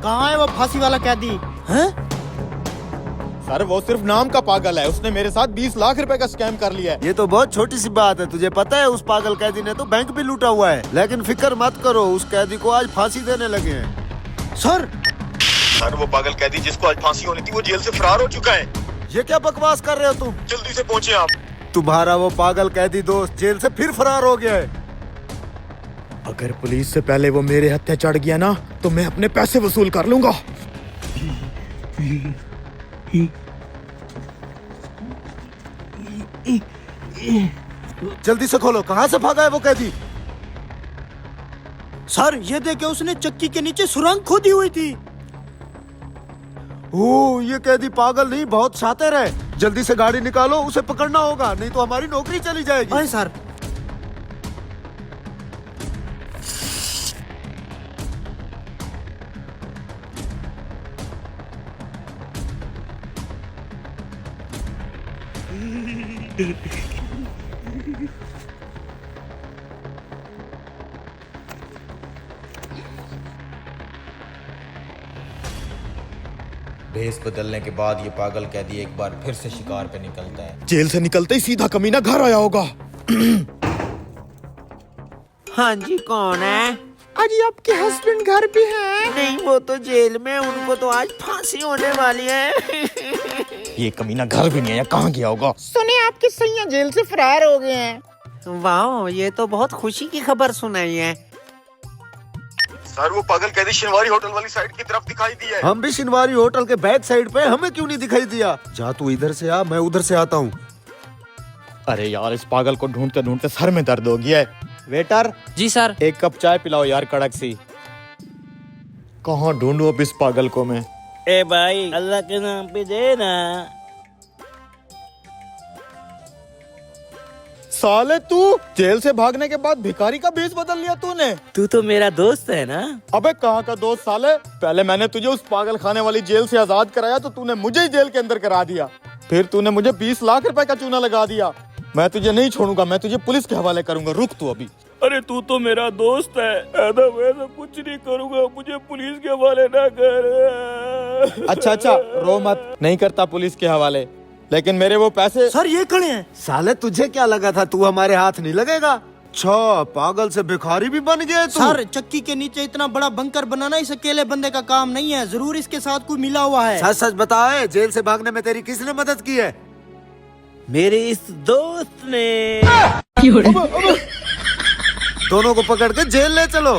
कहाँ है वो फांसी वाला कैदी? हैं? सर वो सिर्फ नाम का पागल है, उसने मेरे साथ 20 लाख रुपए का स्कैम कर लिया है। ये तो बहुत छोटी सी बात है, तुझे पता है उस पागल कैदी ने तो बैंक भी लूटा हुआ है। लेकिन फिक्र मत करो, उस कैदी को आज फांसी देने लगे हैं। सर वो पागल कैदी जिसको आज फांसी होनी थी वो जेल से फरार हो चुका है। ये क्या बकवास कर रहे हो तुम? जल्दी से पहुंचे आप। तुम्हारा वो पागल कैदी दोस्त जेल से फिर फरार हो गया है। अगर पुलिस से पहले वो मेरे हत्थे चढ़ गया ना तो मैं अपने पैसे वसूल कर लूंगा। जल्दी से खोलो, कहाँ से भागा है वो कैदी? सर ये देखे, उसने चक्की के नीचे सुरंग खोदी हुई थी। ओह, ये कैदी पागल नहीं, बहुत शातिर है। जल्दी से गाड़ी निकालो, उसे पकड़ना होगा, नहीं तो हमारी नौकरी चली जाएगी। अरे सर भेस बदलने के बाद ये पागल कैदी एक बार फिर से शिकार पे निकलता है। जेल से निकलते ही सीधा कमीना घर आया होगा। हाँ जी, कौन है? अजी आपके हस्बैंड घर भी हैं? नहीं, वो तो जेल में, उनको तो आज फांसी होने वाली है। ये कमीना घर भी नहीं है, कहाँ गया होगा? सुने आपके सैया जेल से फरार हो गए हैं। वाह, ये तो बहुत खुशी की खबर सुनाई है। सर वो पागल कैदी शिनवारी होटल वाली साइड की तरफ दिखाई दी है। हम भी शिनवारी होटल के बैक साइड पे, हमें क्यों नहीं दिखाई दिया? जा तू इधर से आ, मैं उधर से आता हूँ। अरे यार इस पागल को ढूंढते ढूंढते सर में दर्द हो गया है। वेटर जी सर। एक कप चाय पिलाओ यार, कड़क सी। कहाँ ढूंढूं अब इस पागल को मैं? ए भाई, अल्लाह के नाम पे दे ना। साले तू जेल से भागने के बाद भिखारी का भेष बदल लिया तूने। तू तो मेरा दोस्त है ना। अबे कहाँ का दोस्त साले? पहले मैंने तुझे उस पागल खाने वाली जेल से आजाद कराया तो तूने मुझे ही जेल के अंदर करा दिया। फिर तूने मुझे 20 लाख रुपए का चूना लगा दिया। मैं तुझे नहीं छोड़ूंगा, मैं तुझे पुलिस के हवाले करूंगा। रुक तू अभी। अरे तू तो मेरा दोस्त है, ऐसा कुछ नहीं करूँगा, मुझे पुलिस के हवाले ना कर। अच्छा रो मत, नहीं करता पुलिस के हवाले, लेकिन मेरे वो पैसे। सर ये खड़े हैं। साले तुझे क्या लगा था तू हमारे हाथ नहीं लगेगा? अच्छा, पागल से भिखारी भी बन गए तू। सर चक्की के नीचे इतना बड़ा बंकर बनाना इस अकेले बंदे का काम नहीं है, जरूर इसके साथ कोई मिला हुआ है। सच सच बताए, जेल से भागने में तेरी किसने मदद की है? मेरे इस दोस्त ने। दोनों को पकड़ के जेल ले चलो।